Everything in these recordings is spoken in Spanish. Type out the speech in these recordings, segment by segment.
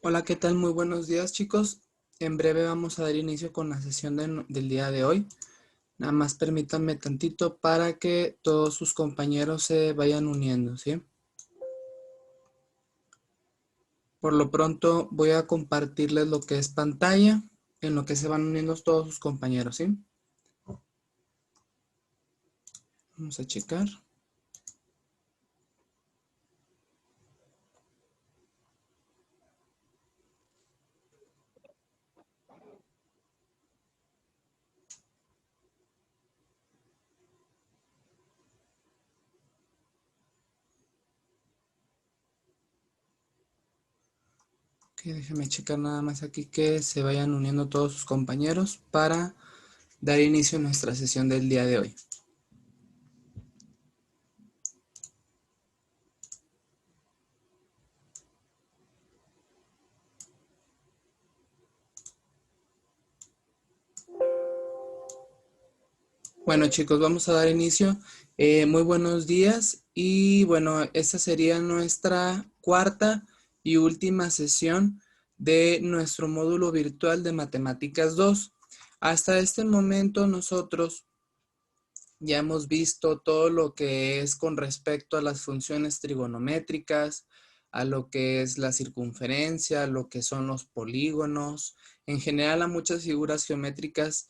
Hola, ¿qué tal? Muy buenos días, chicos. En breve vamos a dar inicio con la sesión del día de hoy. Nada más permítanme tantito para que todos sus compañeros se vayan uniendo, ¿sí? Por lo pronto voy a compartirles lo que es pantalla, en lo que se van uniendo todos sus compañeros, ¿sí? Vamos a checar. Ok, déjenme checar nada más aquí que se vayan uniendo todos sus compañeros para dar inicio a nuestra sesión del día de hoy. Bueno, chicos, vamos a dar inicio. Muy buenos días y bueno, esta sería nuestra cuarta y última sesión de nuestro módulo virtual de Matemáticas 2. Hasta este momento nosotros ya hemos visto todo lo que es con respecto a las funciones trigonométricas, a lo que es la circunferencia, lo que son los polígonos, en general a muchas figuras geométricas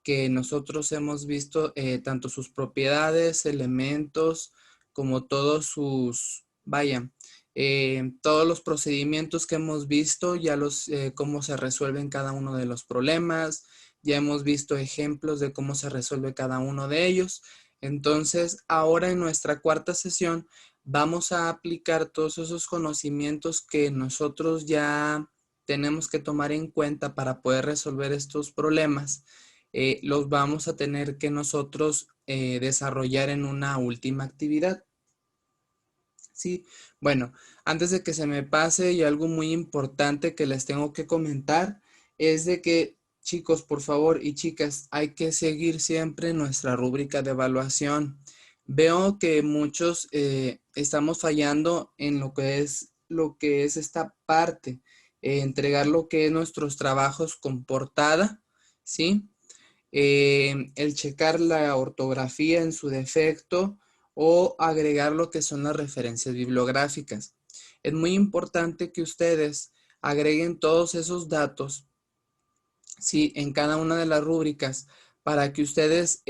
que nosotros hemos visto, tanto sus propiedades, elementos, como todos sus, vaya, todos los procedimientos que hemos visto, ya cómo se resuelven cada uno de los problemas, ya hemos visto ejemplos de cómo se resuelve cada uno de ellos. Entonces, ahora en nuestra cuarta sesión vamos a aplicar todos esos conocimientos que nosotros ya tenemos que tomar en cuenta para poder resolver estos problemas. Los vamos a tener que nosotros desarrollar en una última actividad. Sí, bueno, antes de que se me pase y algo muy importante que les tengo que comentar es de que, chicos, por favor, y chicas, hay que seguir siempre nuestra rúbrica de evaluación. Veo que muchos estamos fallando en lo que es esta parte, entregar lo que es nuestros trabajos con portada, ¿sí? El checar la ortografía en su defecto o agregar lo que son las referencias bibliográficas. Es muy importante que ustedes agreguen todos esos datos, ¿sí? En cada una de las rúbricas para que ustedes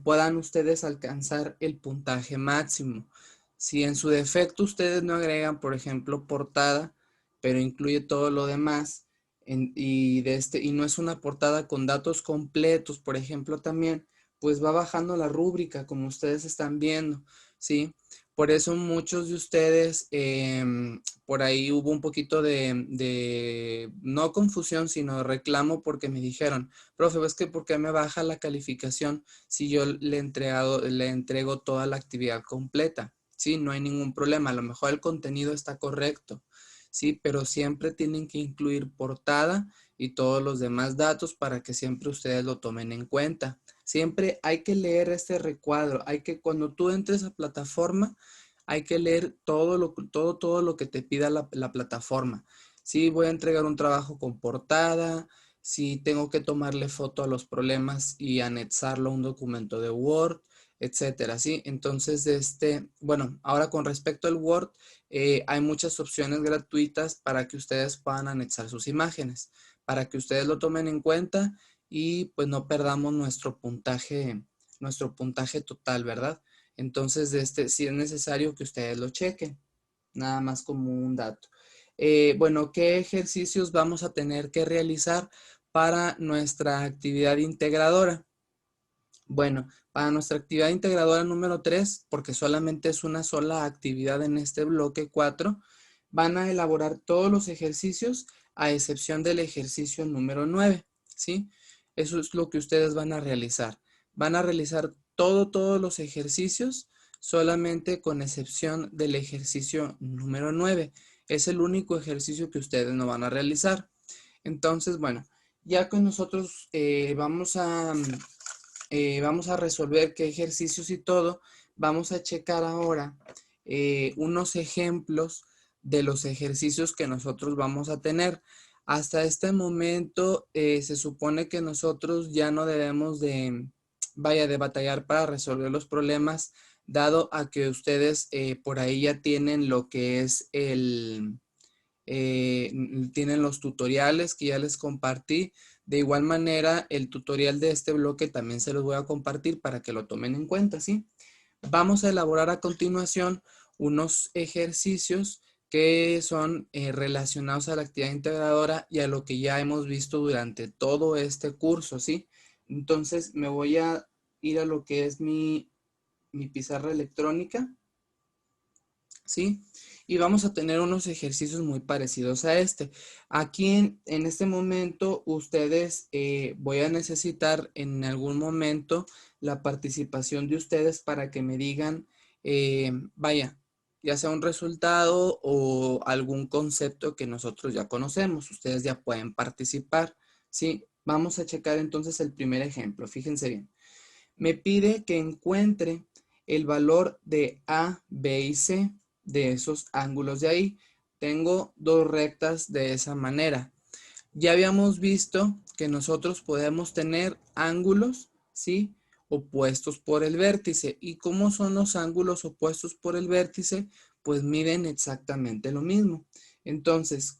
puedan ustedes alcanzar el puntaje máximo. Si en su defecto ustedes no agregan, por ejemplo, portada, pero incluye todo lo demás, y no es una portada con datos completos, por ejemplo, también, pues va bajando la rúbrica, como ustedes están viendo, ¿sí? Por eso muchos de ustedes, por ahí hubo un poquito de no confusión, sino reclamo porque me dijeron, profe, es que ¿por qué me baja la calificación si yo le entrego toda la actividad completa? Sí, no hay ningún problema, a lo mejor el contenido está correcto, sí, pero siempre tienen que incluir portada y todos los demás datos para que siempre ustedes lo tomen en cuenta. Siempre hay que leer este recuadro, cuando tú entres a plataforma, hay que leer todo lo que te pida la plataforma. Si voy a entregar un trabajo con portada, si tengo que tomarle foto a los problemas y anexarlo a un documento de Word, etcétera, ¿sí? Entonces, bueno, ahora con respecto al Word, hay muchas opciones gratuitas para que ustedes puedan anexar sus imágenes, para que ustedes lo tomen en cuenta y pues no perdamos nuestro puntaje total, ¿verdad? Entonces, sí es necesario que ustedes lo chequen, nada más como un dato. Bueno, ¿qué ejercicios vamos a tener que realizar para nuestra actividad integradora? Bueno, para nuestra actividad integradora número 3, porque solamente es una sola actividad en este bloque 4, van a elaborar todos los ejercicios a excepción del ejercicio número 9, ¿sí? Eso es lo que ustedes van a realizar. Van a realizar todos los ejercicios, solamente con excepción del ejercicio número 9. Es el único ejercicio que ustedes no van a realizar. Entonces, bueno, ya con nosotros vamos a resolver qué ejercicios y todo. Vamos a checar ahora unos ejemplos de los ejercicios que nosotros vamos a tener. Hasta este momento se supone que nosotros ya no debemos de, de batallar para resolver los problemas, dado a que ustedes por ahí ya tienen lo que es tienen los tutoriales que ya les compartí. De igual manera, el tutorial de este bloque también se los voy a compartir para que lo tomen en cuenta, ¿sí? Vamos a elaborar a continuación unos ejercicios que son relacionados a la actividad integradora y a lo que ya hemos visto durante todo este curso, ¿sí? Entonces, me voy a ir a lo que es mi pizarra electrónica, ¿sí? Y vamos a tener unos ejercicios muy parecidos a este. Aquí en este momento ustedes voy a necesitar en algún momento la participación de ustedes para que me digan, ya sea un resultado o algún concepto que nosotros ya conocemos. Ustedes ya pueden participar, ¿sí? Vamos a checar entonces el primer ejemplo. Fíjense bien. Me pide que encuentre el valor de A, B y C de esos ángulos de ahí. Tengo dos rectas de esa manera. Ya habíamos visto que nosotros podemos tener ángulos, ¿sí? Opuestos por el vértice. ¿Y cómo son los ángulos opuestos por el vértice? Pues miden exactamente lo mismo. Entonces,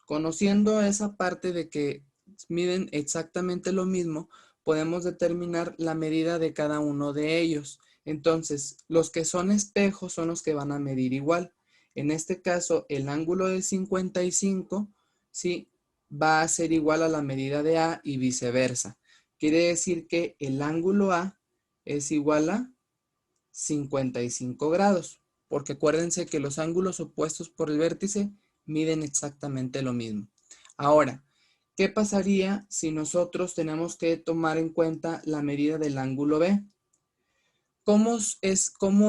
conociendo esa parte de que miden exactamente lo mismo, podemos determinar la medida de cada uno de ellos. Entonces, los que son espejos son los que van a medir igual. En este caso, el ángulo de 55, ¿sí? Va a ser igual a la medida de A y viceversa. Quiere decir que el ángulo A es igual a 55 grados, porque acuérdense que los ángulos opuestos por el vértice miden exactamente lo mismo. Ahora, ¿qué pasaría si nosotros tenemos que tomar en cuenta la medida del ángulo B? ¿Cómo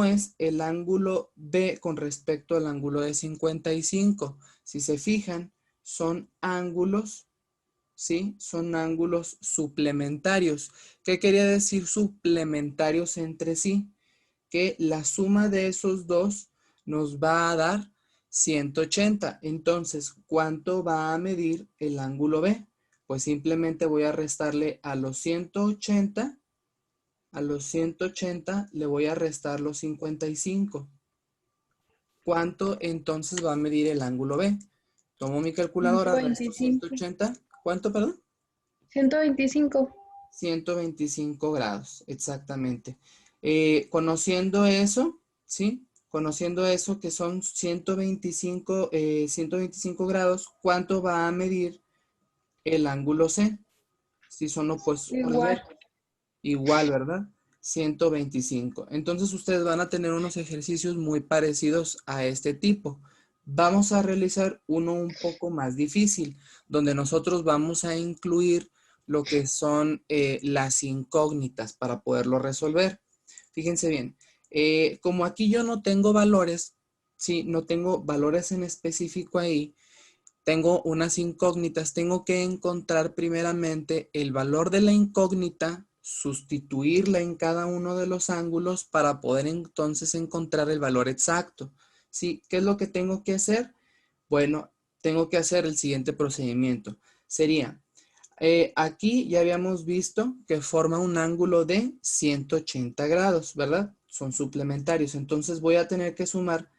es el ángulo B con respecto al ángulo de 55? Si se fijan, son ángulos, ¿sí? Son ángulos suplementarios. ¿Qué quería decir suplementarios entre sí? Que la suma de esos dos nos va a dar 180. Entonces, ¿cuánto va a medir el ángulo B? Pues simplemente voy a restarle a los 180, le voy a restar los 55. ¿Cuánto entonces va a medir el ángulo B? Tomo mi calculadora, resto 125. 180. ¿Cuánto, perdón? 125. 125 grados, exactamente. Conociendo eso, ¿sí? Conociendo eso que son 125 grados, ¿cuánto va a medir el ángulo C? Si son opuestos por el Igual. vértice. Igual, ¿verdad? 125. Entonces ustedes van a tener unos ejercicios muy parecidos a este tipo. Vamos a realizar uno un poco más difícil, donde nosotros vamos a incluir lo que son las incógnitas para poderlo resolver. Fíjense bien, como aquí yo no tengo valores, sí, no tengo valores en específico ahí, tengo unas incógnitas, tengo que encontrar primeramente el valor de la incógnita, sustituirla en cada uno de los ángulos para poder entonces encontrar el valor exacto. ¿Sí? ¿Qué es lo que tengo que hacer? Bueno, tengo que hacer el siguiente procedimiento. Sería, aquí ya habíamos visto que forma un ángulo de 180 grados, ¿verdad? Son suplementarios. Entonces voy a tener que sumar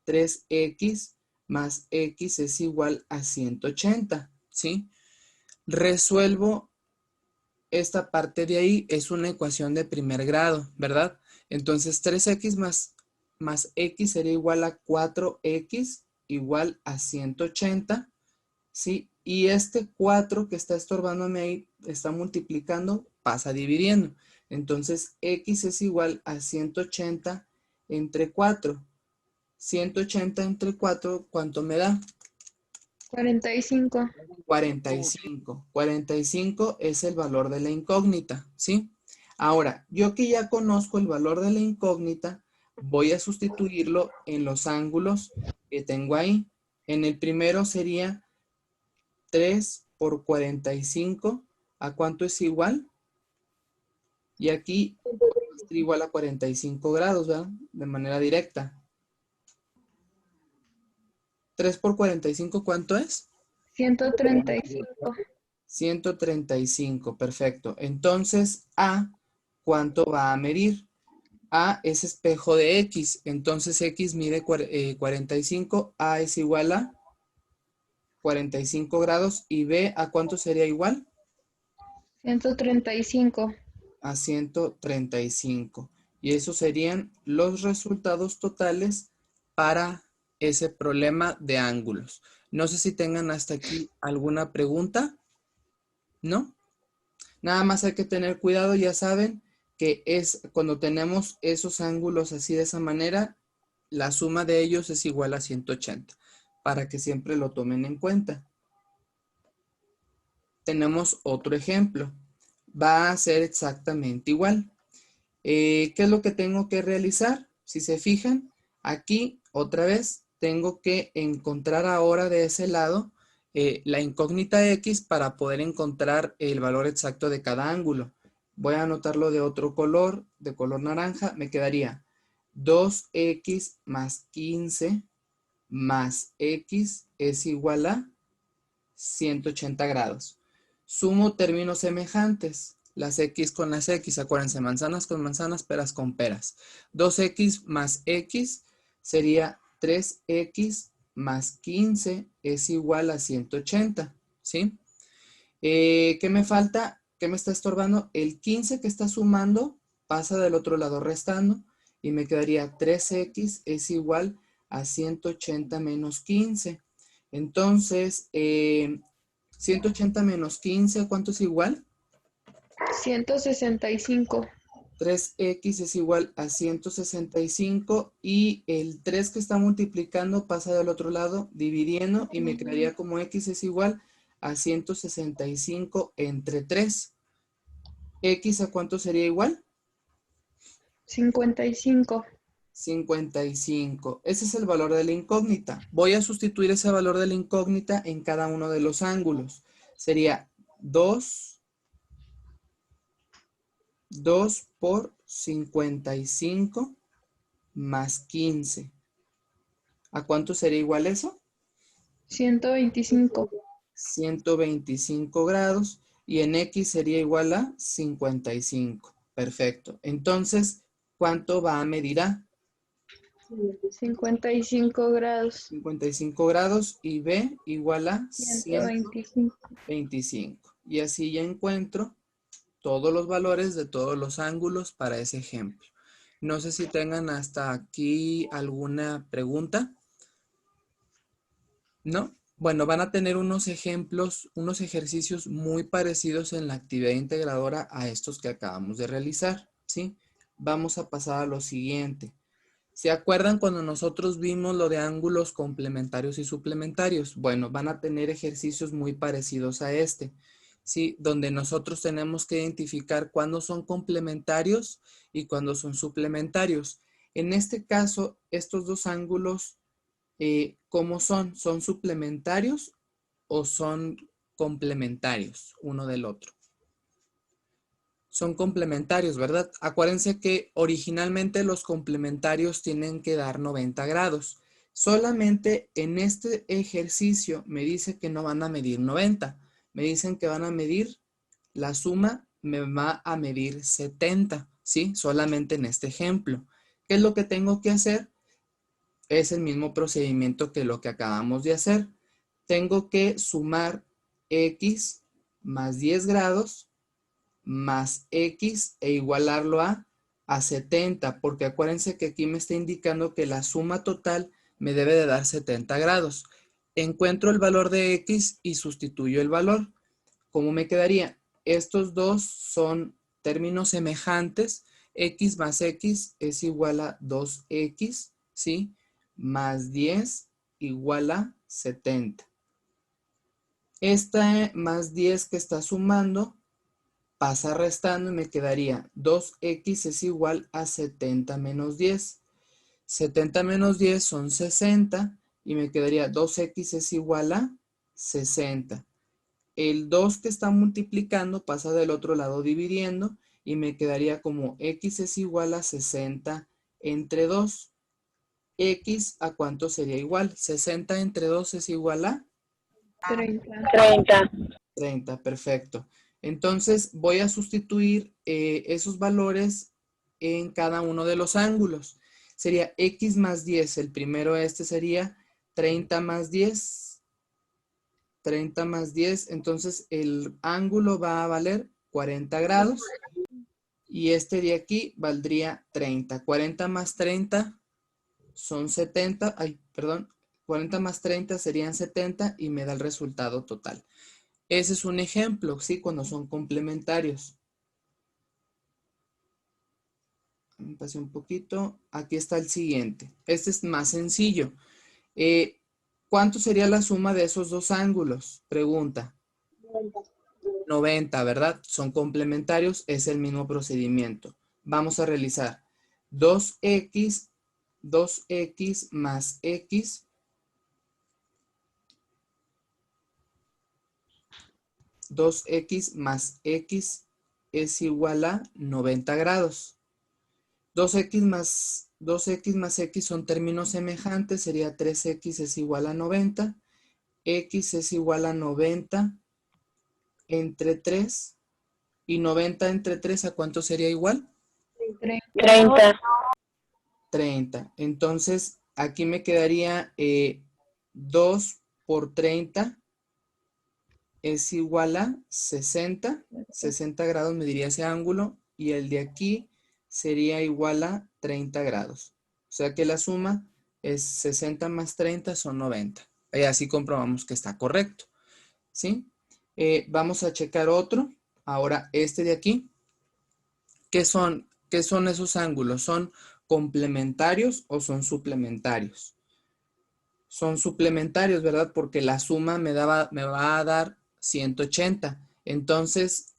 3x más x es igual a 180, ¿sí? Resuelvo esta parte de ahí, es una ecuación de primer grado, ¿verdad? Entonces 3x más x sería igual a 4x igual a 180, ¿sí? Y este 4 que está estorbándome ahí, está multiplicando, pasa dividiendo. Entonces x es igual a 180 entre 4. 180 entre 4, ¿cuánto me da? 45. 45. 45 es el valor de la incógnita, ¿sí? Ahora, yo que ya conozco el valor de la incógnita, voy a sustituirlo en los ángulos que tengo ahí. En el primero sería 3 por 45. ¿A cuánto es igual? Y aquí es igual a 45 grados, ¿verdad? De manera directa. 3 por 45, ¿cuánto es? 135. 135, perfecto. Entonces, A, ¿cuánto va a medir? A es espejo de X, entonces X mide 45, A es igual a 45 grados y B, ¿a cuánto sería igual? 135. A 135. Y esos serían los resultados totales para ese problema de ángulos. No sé si tengan hasta aquí alguna pregunta, ¿no? Nada más hay que tener cuidado, ya saben, que es cuando tenemos esos ángulos así de esa manera, la suma de ellos es igual a 180, para que siempre lo tomen en cuenta. Tenemos otro ejemplo. Va a ser exactamente igual. ¿Qué es lo que tengo que realizar? Si se fijan, aquí otra vez tengo que encontrar ahora de ese lado la incógnita X para poder encontrar el valor exacto de cada ángulo. Voy a anotarlo de otro color, de color naranja. Me quedaría 2x más 15 más x es igual a 180 grados. Sumo términos semejantes. Las x con las x, acuérdense, manzanas con manzanas, peras con peras. 2x más x sería 3x más 15 es igual a 180, ¿sí? ¿Qué me falta? ¿Qué me está estorbando? El 15 que está sumando pasa del otro lado restando y me quedaría 3x es igual a 180 menos 15. Entonces, 180 menos 15, ¿cuánto es igual? 165. 3x es igual a 165 y el 3 que está multiplicando pasa del otro lado dividiendo y me quedaría como x es igual a 165 entre 3. ¿X a cuánto sería igual? 55. 55. Ese es el valor de la incógnita. Voy a sustituir ese valor de la incógnita en cada uno de los ángulos. Sería 2 por 55 más 15. ¿A cuánto sería igual eso? 125. 125 grados y en X sería igual a 55. Perfecto. Entonces, ¿cuánto va a medir A? 55 grados. 55 grados y B igual a 125. 125. Y así ya encuentro todos los valores de todos los ángulos para ese ejemplo. No sé si tengan hasta aquí alguna pregunta. ¿No? Bueno, van a tener unos ejemplos, unos ejercicios muy parecidos en la actividad integradora a estos que acabamos de realizar, ¿sí? Vamos a pasar a lo siguiente. ¿Se acuerdan cuando nosotros vimos lo de ángulos complementarios y suplementarios? Bueno, van a tener ejercicios muy parecidos a este, ¿sí? Donde nosotros tenemos que identificar cuándo son complementarios y cuándo son suplementarios. En este caso, estos dos ángulos, ¿cómo son? ¿Son suplementarios o son complementarios uno del otro? Son complementarios, ¿verdad? Acuérdense que originalmente los complementarios tienen que dar 90 grados. Solamente en este ejercicio me dice que no van a medir 90. Me dicen que van a medir, la suma me va a medir 70, ¿sí? Solamente en este ejemplo. ¿Qué es lo que tengo que hacer? Es el mismo procedimiento que lo que acabamos de hacer. Tengo que sumar x más 10 grados más x e igualarlo a 70, porque acuérdense que aquí me está indicando que la suma total me debe de dar 70 grados. Encuentro el valor de x y sustituyo el valor. ¿Cómo me quedaría? Estos dos son términos semejantes. X más x es igual a 2x, ¿sí? Más 10 igual a 70. Esta más 10 que está sumando pasa restando y me quedaría 2x es igual a 70 menos 10. 70 menos 10 son 60 y me quedaría 2x es igual a 60. El 2 que está multiplicando pasa del otro lado dividiendo y me quedaría como x es igual a 60 entre 2. X, ¿a cuánto sería igual? 60 entre 2 es igual a 30. 30. 30, perfecto. Entonces voy a sustituir esos valores en cada uno de los ángulos. Sería X más 10, el primero sería 30 más 10. 30 más 10, entonces el ángulo va a valer 40 grados. Y este de aquí valdría 30. 40 más 30 son 70. Ay, perdón. 40 más 30 serían 70 y me da el resultado total. Ese es un ejemplo, ¿sí? Cuando son complementarios. Me pasé un poquito. Aquí está el siguiente. Este es más sencillo. ¿Cuánto sería la suma de esos dos ángulos? Pregunta. 90, ¿verdad? Son complementarios, es el mismo procedimiento. Vamos a realizar 2x más x, 2x más x es igual a 90 grados. 2x más x son términos semejantes, sería 3x es igual a 90, x es igual a 90 entre 3, y 90 entre 3, ¿a cuánto sería igual? 30. 30. Entonces, aquí me quedaría 2 por 30 es igual a 60. 60 grados me diría ese ángulo. Y el de aquí sería igual a 30 grados. O sea que la suma es 60 más 30 son 90. Y así comprobamos que está correcto. ¿Sí? Vamos a checar otro. Ahora este de aquí. ¿Qué son esos ángulos? ¿Son complementarios o son suplementarios? Son suplementarios, ¿verdad? Porque la suma me va a dar 180. Entonces,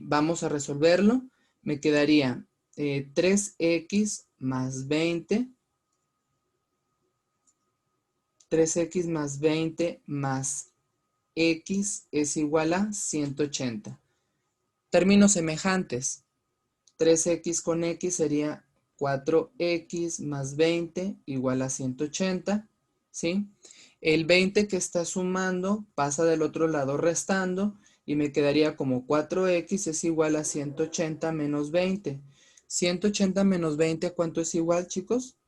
vamos a resolverlo. Me quedaría 3x más 20. 3x más 20 más x es igual a 180. Términos semejantes. 3x con x sería 4x más 20 igual a 180, ¿sí? El 20 que está sumando pasa del otro lado restando y me quedaría como 4x es igual a 180 menos 20. 180 menos 20, ¿a cuánto es igual, chicos?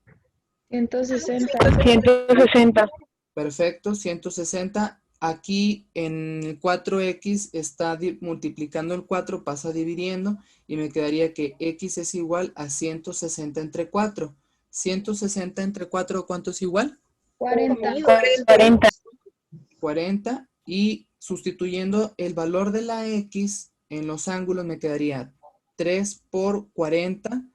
160. 160. Perfecto, 160. Aquí en el 4x está multiplicando el 4, pasa dividiendo y me quedaría que x es igual a 160 entre 4. 160 entre 4, ¿cuánto es igual? 40. 40. 40. Y sustituyendo el valor de la x en los ángulos me quedaría 3 por 40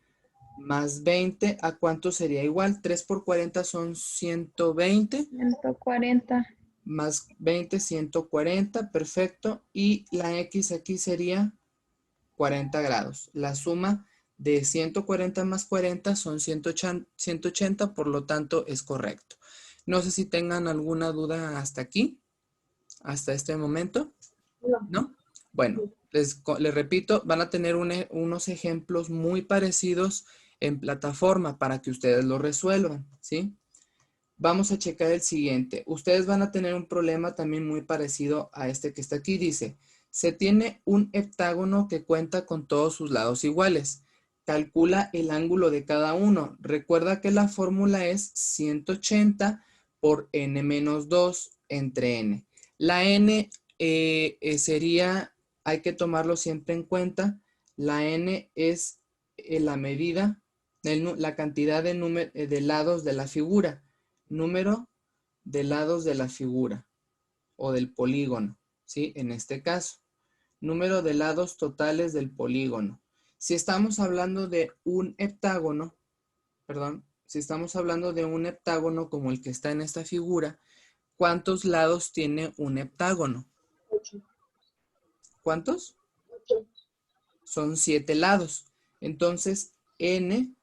más 20. ¿A cuánto sería igual? 3 por 40 son 120. 140. Más 20, 140, perfecto. Y la X aquí sería 40 grados. La suma de 140 más 40 son 180, por lo tanto es correcto. No sé si tengan alguna duda hasta aquí, hasta este momento. ¿No? Bueno, les repito, van a tener unos ejemplos muy parecidos en plataforma para que ustedes lo resuelvan, ¿sí? Vamos a checar el siguiente. Ustedes van a tener un problema también muy parecido a este que está aquí. Dice, se tiene un heptágono que cuenta con todos sus lados iguales. Calcula el ángulo de cada uno. Recuerda que la fórmula es 180 por n menos 2 entre n. La n sería, hay que tomarlo siempre en cuenta. La n es la medida, la cantidad de lados de la figura. Número de lados de la figura o del polígono, ¿sí? En este caso, número de lados totales del polígono. Si estamos hablando de un heptágono, perdón, si estamos hablando de un heptágono como el que está en esta figura, ¿cuántos lados tiene un heptágono? ¿Cuántos? Son 7 lados. Entonces, n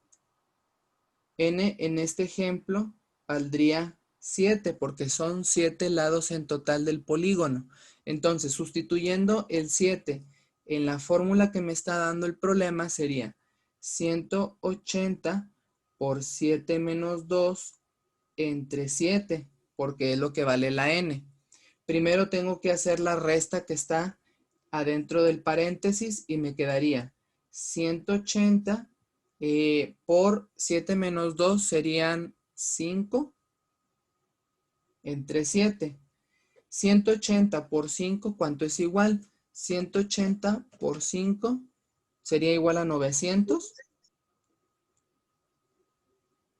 en este ejemplo valdría 7 porque son 7 lados en total del polígono. Entonces, sustituyendo el 7 en la fórmula que me está dando el problema sería 180 por 7 menos 2 entre 7, porque es lo que vale la n. Primero tengo que hacer la resta que está adentro del paréntesis y me quedaría 180 por 7 menos 2 serían 5 entre 7. 180 por 5, ¿cuánto es igual? 180 por 5 sería igual a 900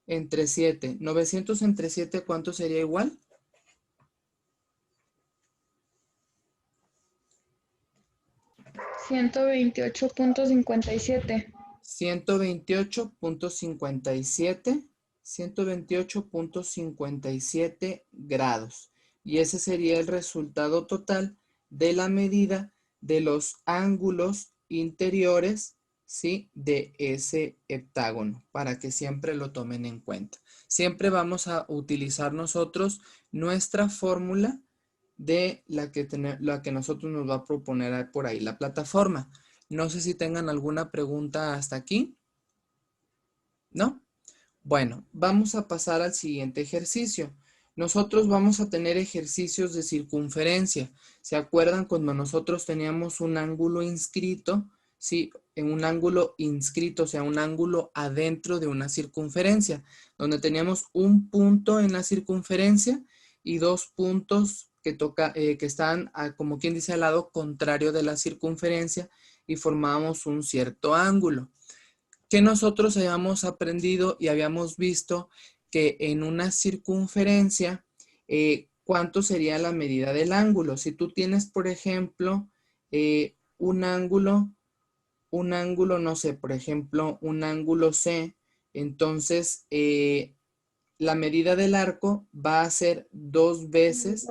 entre 7. 900 entre 7, ¿cuánto sería igual? 128.57. 128.57 grados. Y ese sería el resultado total de la medida de los ángulos interiores, ¿sí? De ese heptágono, para que siempre lo tomen en cuenta. Siempre vamos a utilizar nosotros nuestra fórmula de la que nosotros nos va a proponer por ahí la plataforma. No sé si tengan alguna pregunta hasta aquí. ¿No? Bueno, vamos a pasar al siguiente ejercicio. Nosotros vamos a tener ejercicios de circunferencia. ¿Se acuerdan cuando nosotros teníamos un ángulo inscrito? Sí, en un ángulo inscrito, o sea, un ángulo adentro de una circunferencia, donde teníamos un punto en la circunferencia y dos puntos que están, como quien dice, al lado contrario de la circunferencia y formábamos un cierto ángulo. Que nosotros habíamos aprendido y habíamos visto que en una circunferencia, ¿cuánto sería la medida del ángulo? Si tú tienes, por ejemplo, un ángulo, no sé, por ejemplo, un ángulo C, entonces la medida del arco va a ser 2 veces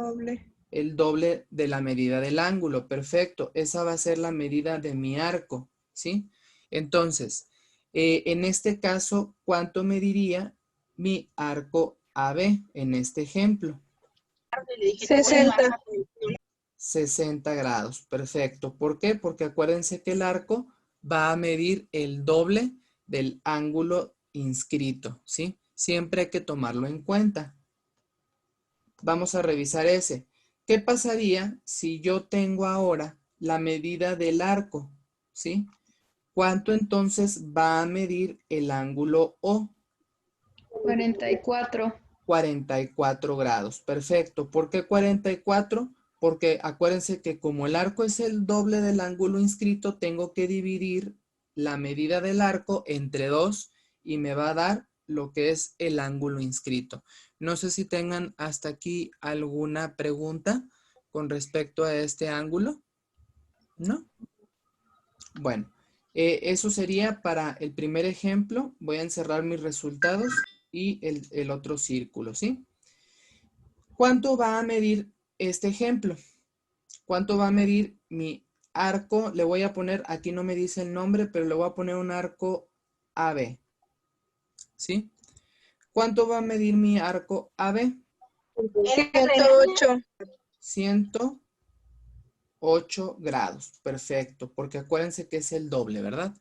el doble de la medida del ángulo. Perfecto, esa va a ser la medida de mi arco, ¿sí? Entonces, en este caso, ¿cuánto mediría mi arco AB en este ejemplo? 60. 60 grados, perfecto. ¿Por qué? Porque acuérdense que el arco va a medir el doble del ángulo inscrito, ¿sí? Siempre hay que tomarlo en cuenta. Vamos a revisar ese. ¿Qué pasaría si yo tengo ahora la medida del arco, ¿sí? ¿Cuánto entonces va a medir el ángulo O? 44. 44 grados. Perfecto. ¿Por qué 44? Porque acuérdense que como el arco es el doble del ángulo inscrito, tengo que dividir la medida del arco entre 2 y me va a dar lo que es el ángulo inscrito. No sé si tengan hasta aquí alguna pregunta con respecto a este ángulo. ¿No? Bueno, eso sería para el primer ejemplo. Voy a encerrar mis resultados y el otro círculo, ¿sí? ¿Cuánto va a medir este ejemplo? ¿Cuánto va a medir mi arco? Le voy a poner, aquí no me dice el nombre, pero le voy a poner un arco AB, ¿sí? ¿Cuánto va a medir mi arco AB? 108. 108 grados, perfecto, porque acuérdense que es el doble, ¿verdad?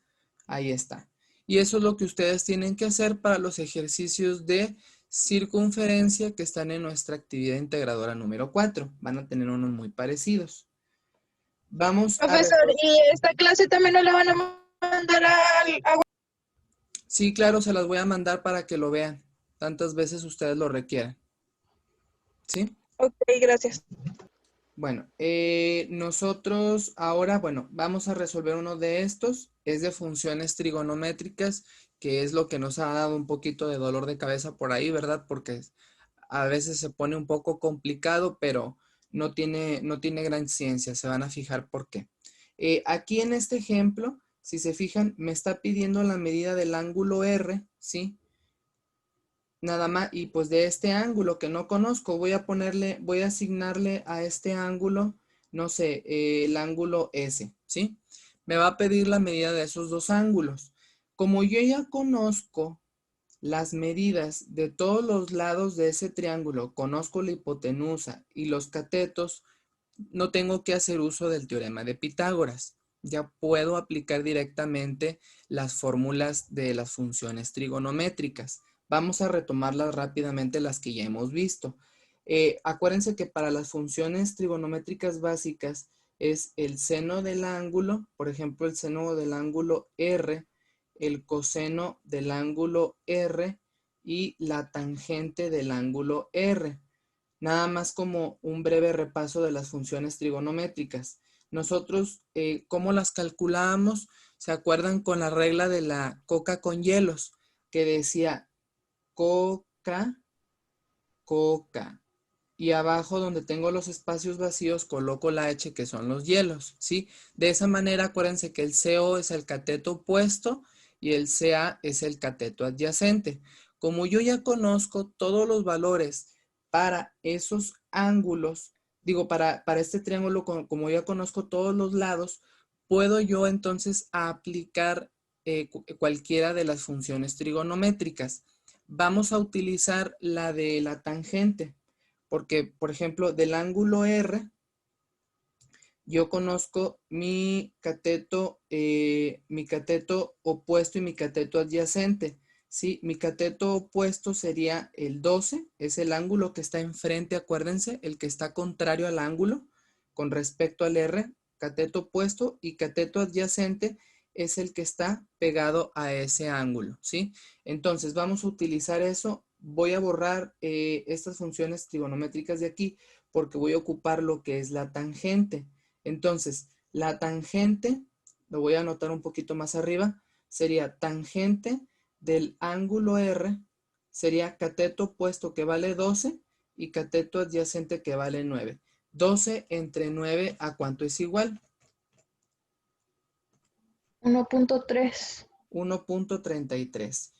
Ahí está. Y eso es lo que ustedes tienen que hacer para los ejercicios de circunferencia que están en nuestra actividad integradora número 4. Van a tener unos muy parecidos. Vamos a... Profesor, ¿y esta clase también no la van a mandar a... Sí, claro, se las voy a mandar para que lo vean tantas veces ustedes lo requieran. ¿Sí? Ok, gracias. Bueno, nosotros ahora, bueno, vamos a resolver uno de estos. Es de funciones trigonométricas, que es lo que nos ha dado un poquito de dolor de cabeza por ahí, ¿verdad? Porque a veces se pone un poco complicado, pero no tiene gran ciencia. Se van a fijar por qué. Aquí en este ejemplo, si se fijan, me está pidiendo la medida del ángulo R, ¿sí? Nada más, y pues de este ángulo que no conozco, voy a asignarle a este ángulo, no sé, el ángulo S, ¿sí? Me va a pedir la medida de esos dos ángulos. Como yo ya conozco las medidas de todos los lados de ese triángulo, conozco la hipotenusa y los catetos, no tengo que hacer uso del teorema de Pitágoras. Ya puedo aplicar directamente las fórmulas de las funciones trigonométricas. Vamos a retomarlas rápidamente las que ya hemos visto. Acuérdense que para las funciones trigonométricas básicas es el seno del ángulo, por ejemplo, el seno del ángulo R, el coseno del ángulo R y la tangente del ángulo R. Nada más como un breve repaso de las funciones trigonométricas. Nosotros, ¿cómo las calculábamos? ¿Se acuerdan con la regla de la coca con hielos? Que decía coca, coca. Y abajo donde tengo los espacios vacíos coloco la H que son los hielos, ¿sí? De esa manera acuérdense que el CO es el cateto opuesto y el CA es el cateto adyacente. Como yo ya conozco todos los valores para esos ángulos, digo, para este triángulo, como ya conozco todos los lados, puedo yo entonces aplicar cualquiera de las funciones trigonométricas. Vamos a utilizar la de la tangente. Porque, por ejemplo, del ángulo R, yo conozco mi cateto opuesto y mi cateto adyacente. ¿Sí? Mi cateto opuesto sería el 12, es el ángulo que está enfrente, acuérdense, el que está contrario al ángulo con respecto al R, cateto opuesto, y cateto adyacente es el que está pegado a ese ángulo, ¿sí? Entonces, vamos a utilizar eso. Voy a borrar estas funciones trigonométricas de aquí porque voy a ocupar lo que es la tangente. Entonces, la tangente, lo voy a anotar un poquito más arriba, sería tangente del ángulo R, sería cateto opuesto que vale 12 y cateto adyacente que vale 9. 12 entre 9, ¿a cuánto es igual? 1.3. 1.33.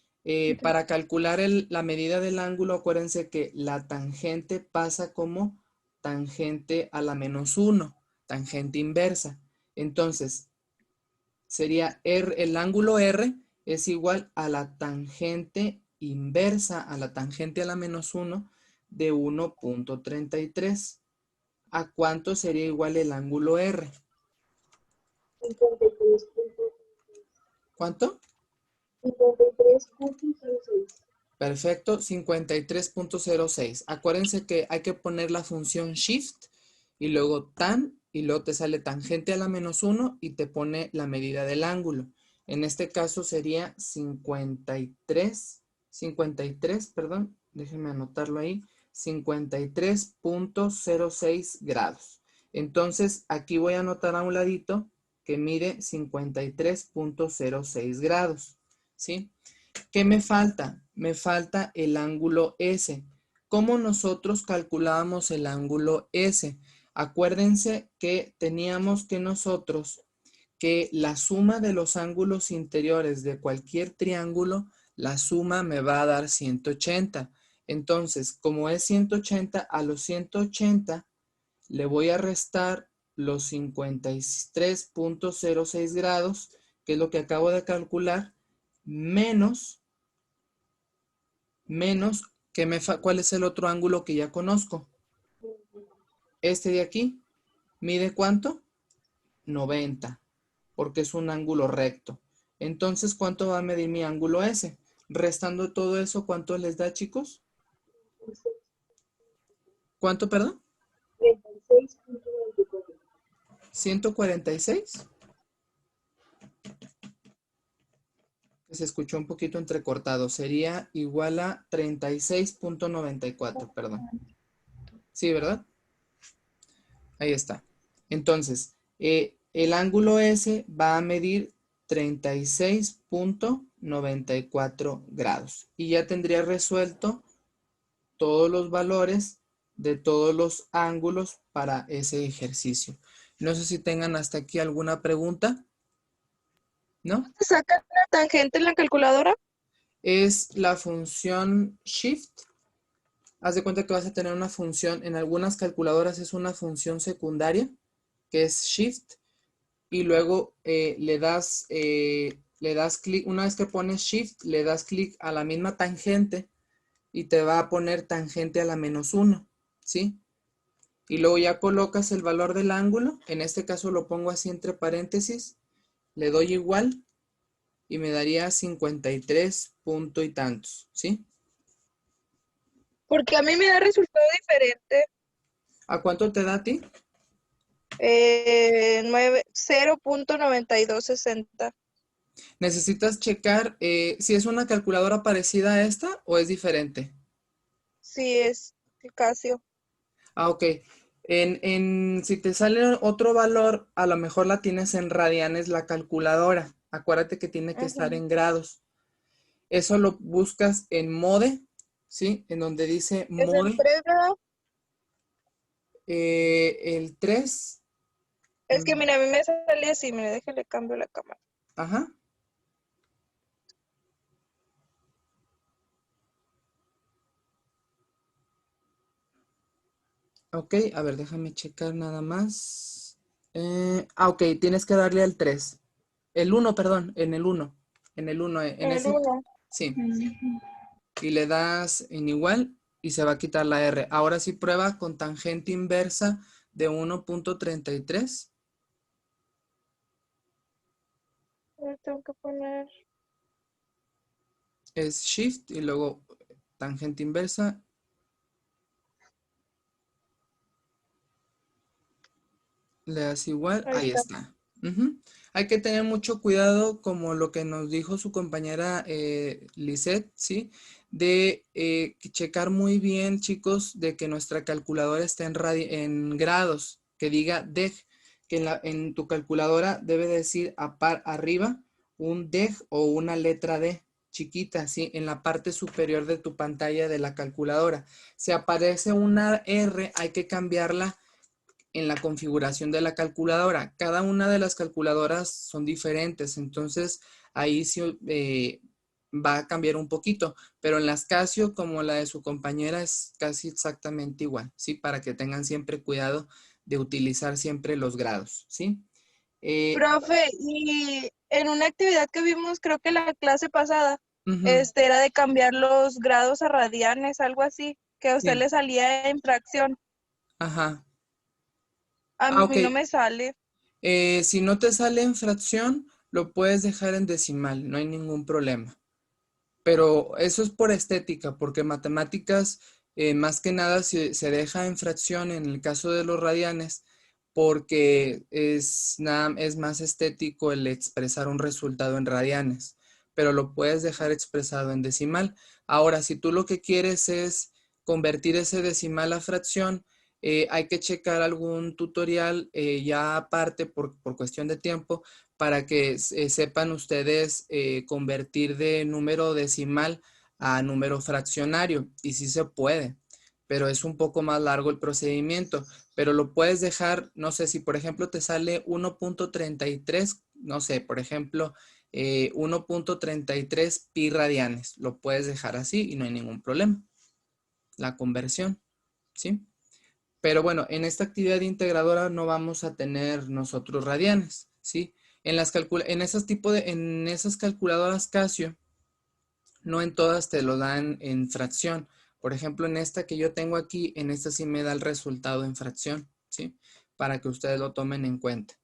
Para calcular la medida del ángulo, acuérdense que la tangente pasa como tangente a la menos 1, tangente inversa. Entonces, sería el ángulo R es igual a la tangente inversa, a la tangente a la menos 1 de 1.33. ¿A cuánto sería igual el ángulo R? 53. ¿Cuánto? 53.06. Perfecto, 53.06. Acuérdense que hay que poner la función shift y luego tan y luego te sale tangente a la menos 1 y te pone la medida del ángulo. En este caso sería 53, perdón, déjenme anotarlo ahí, 53.06 grados. Entonces aquí voy a anotar a un ladito que mide 53.06 grados, ¿sí? ¿Qué me falta? Me falta el ángulo S. ¿Cómo nosotros calculábamos el ángulo S? Acuérdense que teníamos que nosotros que la suma de los ángulos interiores de cualquier triángulo, la suma me va a dar 180. Entonces, como es 180, a los 180 le voy a restar los 53.06 grados, que es lo que acabo de calcular, menos, ¿cuál es el otro ángulo que ya conozco? Este de aquí, ¿mide cuánto? 90, porque es un ángulo recto. Entonces, ¿cuánto va a medir mi ángulo S? Restando todo eso, ¿cuánto les da, chicos? ¿Cuánto, perdón? 36.94. 146. Se escuchó un poquito entrecortado. Sería igual a 36.94, perdón. Sí, ¿verdad? Ahí está. Entonces, el ángulo S va a medir 36.94 grados. Y ya tendría resuelto todos los valores de todos los ángulos para ese ejercicio. No sé si tengan hasta aquí alguna pregunta. ¿No? ¿Se saca la tangente en la calculadora? Es la función shift. Haz de cuenta que vas a tener una función, en algunas calculadoras es una función secundaria, que es shift, y luego le das clic, una vez que pones shift, le das clic a la misma tangente y te va a poner tangente a la menos 1, ¿sí? Y luego ya colocas el valor del ángulo, en este caso lo pongo así entre paréntesis, le doy igual y me daría 53 punto y tantos, ¿sí? Porque a mí me da resultado diferente. ¿A cuánto te da a ti? 0.9260. Necesitas checar si es una calculadora parecida a esta o es diferente. Sí, es Casio. Ah, ok. Si te sale otro valor, a lo mejor la tienes en radianes la calculadora. Acuérdate que tiene que estar Ujú. en grados. Eso lo buscas en mode, ¿sí? En donde dice Es el mode, 3, ¿verdad? el 3. Es que mira, a mí me sale así, mira, déjale cambio la cámara. Ajá. Ok, a ver, déjame checar nada más. Ok, tienes que darle al 3. El 1, perdón, en el 1. En el 1, en El ese. 1. Sí. Y le das en igual y se va a quitar la R. Ahora sí prueba con tangente inversa de 1.33. Tengo que poner. Es Shift y luego tangente inversa. Le das igual, Ahí ahí está. está. Ujú. Hay que tener mucho cuidado, como lo que nos dijo su compañera Lisette, ¿sí? De checar muy bien, chicos, de que nuestra calculadora esté en grados, que diga deg, que en tu calculadora debe decir arriba un deg o una letra D chiquita, ¿sí? En la parte superior de tu pantalla de la calculadora. Si aparece una R, hay que cambiarla en la configuración de la calculadora. Cada una de las calculadoras son diferentes, entonces ahí sí va a cambiar un poquito, pero en las Casio, como la de su compañera, es casi exactamente igual, ¿sí? Para que tengan siempre cuidado de utilizar siempre los grados, ¿sí? Profe, y en una actividad que vimos, creo que la clase pasada, Ujú, era de cambiar los grados a radianes, algo así, que a usted sí, le salía en fracción. ajá. A Ah, ok. mí no me sale. Si no te sale en fracción, lo puedes dejar en decimal, no hay ningún problema. Pero eso es por estética, porque matemáticas, más que nada, se deja en fracción en el caso de los radianes, porque es más estético el expresar un resultado en radianes, pero lo puedes dejar expresado en decimal. Ahora, si tú lo que quieres es convertir ese decimal a fracción, hay que checar algún tutorial ya aparte por cuestión de tiempo para que sepan ustedes convertir de número decimal a número fraccionario. Y sí se puede, pero es un poco más largo el procedimiento. Pero lo puedes dejar, no sé, si por ejemplo te sale 1.33, no sé, por ejemplo, 1.33 pi radianes. Lo puedes dejar así y no hay ningún problema. La conversión, ¿sí? Pero bueno, en esta actividad integradora no vamos a tener nosotros radianes, ¿sí? En esas calculadoras Casio, no en todas te lo dan en fracción. Por ejemplo, en esta que yo tengo aquí, en esta sí me da el resultado en fracción, ¿sí? Para que ustedes lo tomen en cuenta.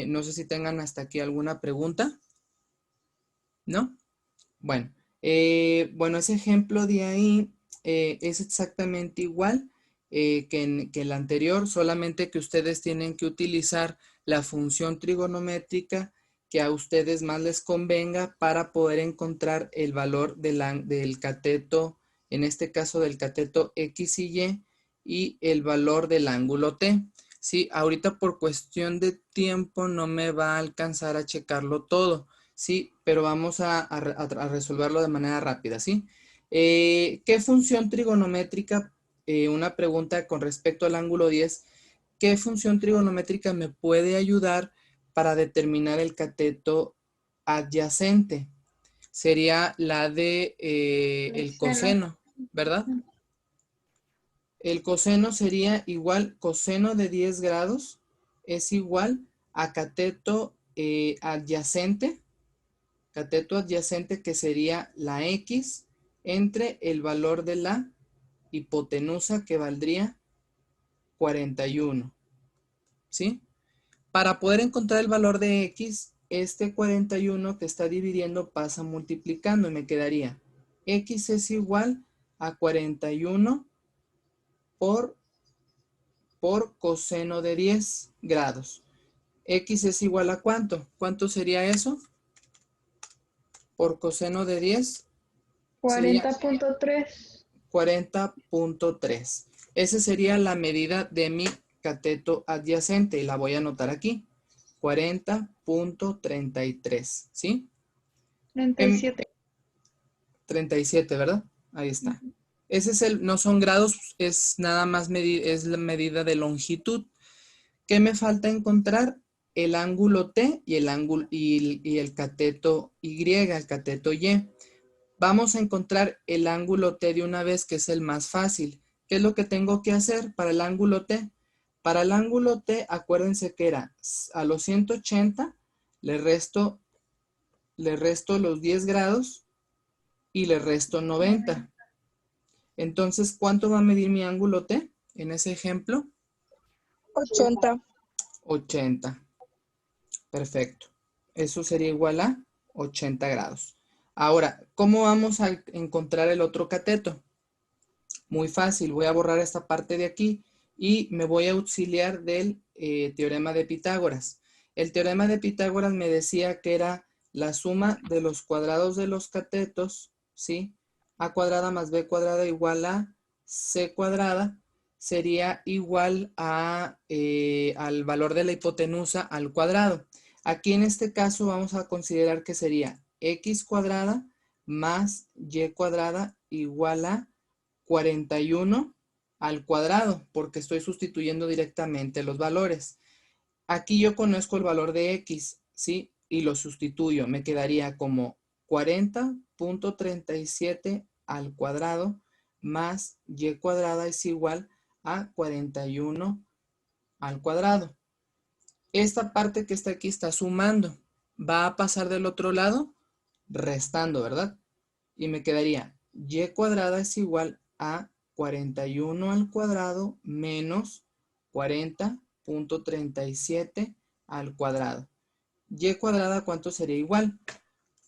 No sé si tengan hasta aquí alguna pregunta, ¿no? Bueno, bueno, ese ejemplo de ahí es exactamente igual que el anterior, solamente que ustedes tienen que utilizar la función trigonométrica que a ustedes más les convenga para poder encontrar el valor del cateto, en este caso del cateto X y el valor del ángulo T. Sí, ahorita por cuestión de tiempo no me va a alcanzar a checarlo todo. Sí, pero vamos a resolverlo de manera rápida, ¿sí? ¿Qué función trigonométrica? Una pregunta con respecto al ángulo 10. ¿Qué función trigonométrica me puede ayudar para determinar el cateto adyacente? Sería la de el coseno, ¿verdad? El coseno sería igual, coseno de 10 grados es igual a cateto adyacente que sería la X entre el valor de la hipotenusa que valdría 41, ¿sí? Para poder encontrar el valor de X, este 41 que está dividiendo pasa multiplicando y me quedaría X es igual a 41 por coseno de 10 grados. X es igual a ¿cuánto? ¿Cuánto sería eso? Por coseno de 10 sería 40.3. 40.3. Esa sería la medida de mi cateto adyacente y la voy a anotar aquí. 40.33, ¿sí? 37. 37, ¿verdad? Ahí está. Ese es no son grados, es nada más es la medida de longitud. ¿Qué me falta encontrar? El ángulo T y el ángulo y el cateto Y, el cateto Y. Vamos a encontrar el ángulo T de una vez, que es el más fácil. ¿Qué es lo que tengo que hacer para el ángulo T? Para el ángulo T, acuérdense que era a los 180, le resto los 10 grados y le resto 90. Entonces, ¿cuánto va a medir mi ángulo T en ese ejemplo? 80. 80. Perfecto. Eso sería igual a 80 grados. Ahora, ¿cómo vamos a encontrar el otro cateto? Muy fácil. Voy a borrar esta parte de aquí y me voy a auxiliar del teorema de Pitágoras. El teorema de Pitágoras me decía que era la suma de los cuadrados de los catetos, ¿sí? A cuadrada más b cuadrada igual a c cuadrada sería igual a, al valor de la hipotenusa al cuadrado. Aquí en este caso vamos a considerar que sería x cuadrada más y cuadrada igual a 41 al cuadrado, porque estoy sustituyendo directamente los valores. Aquí yo conozco el valor de x, ¿sí? Y lo sustituyo. Me quedaría como 40.37 al cuadrado más y cuadrada es igual a 41 al cuadrado. Esta parte que está aquí está sumando. Va a pasar del otro lado restando, ¿verdad? Y me quedaría y cuadrada es igual a 41 al cuadrado menos 40.37 al cuadrado. Y cuadrada, ¿cuánto sería igual?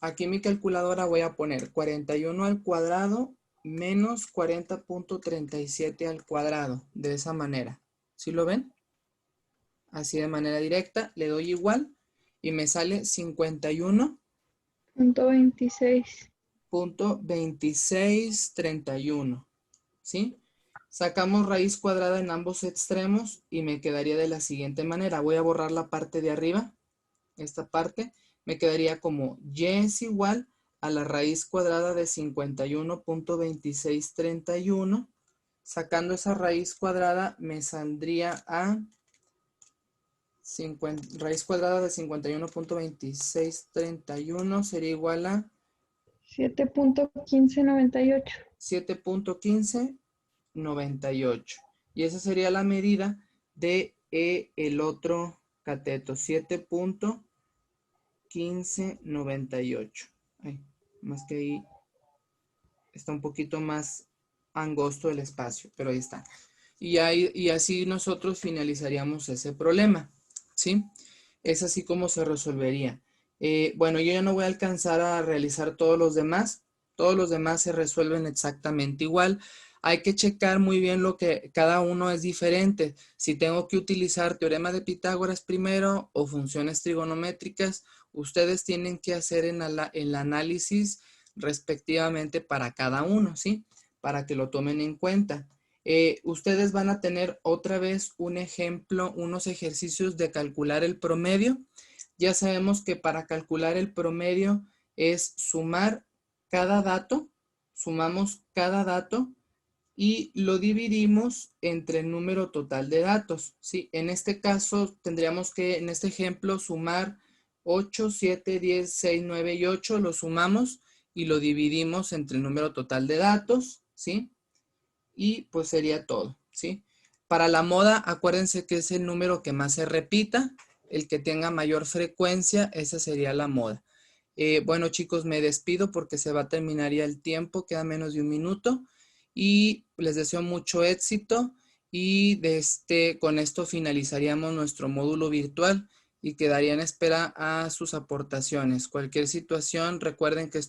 Aquí en mi calculadora voy a poner 41 al cuadrado menos 40.37 al cuadrado. De esa manera. ¿Sí lo ven? Así de manera directa. Le doy igual y me sale 51.26. 2631, ¿sí? Sacamos raíz cuadrada en ambos extremos y me quedaría de la siguiente manera. Voy a borrar la parte de arriba, esta parte. Me quedaría como y es igual a la raíz cuadrada de 51.2631. Sacando esa raíz cuadrada me saldría a raíz cuadrada de 51.2631 sería igual a 7.1598. 7.1598. Y esa sería la medida de el otro cateto, 7.1598. Más que ahí está un poquito más angosto el espacio, pero ahí está. Y así nosotros finalizaríamos ese problema, ¿sí? Es así como se resolvería. Bueno, yo ya no voy a alcanzar a realizar todos los demás. Todos los demás se resuelven exactamente igual. Hay que checar muy bien lo que cada uno es diferente. Si tengo que utilizar teorema de Pitágoras primero o funciones trigonométricas, ustedes tienen que hacer el análisis respectivamente para cada uno, ¿sí? Para que lo tomen en cuenta. Ustedes van a tener otra vez un ejemplo, unos ejercicios de calcular el promedio. Ya sabemos que para calcular el promedio es sumar cada dato, sumamos cada dato y lo dividimos entre el número total de datos, ¿sí? En este caso tendríamos que, en este ejemplo, sumar 8, 7, 10, 6, 9 y 8, lo sumamos y lo dividimos entre el número total de datos, ¿sí? Y pues sería todo, ¿sí? Para la moda, acuérdense que es el número que más se repita, el que tenga mayor frecuencia, esa sería la moda. Bueno, chicos, me despido porque se va a terminar ya el tiempo, queda menos de un minuto y les deseo mucho éxito y con esto finalizaríamos nuestro módulo virtual y quedaría en espera a sus aportaciones. Cualquier situación, recuerden que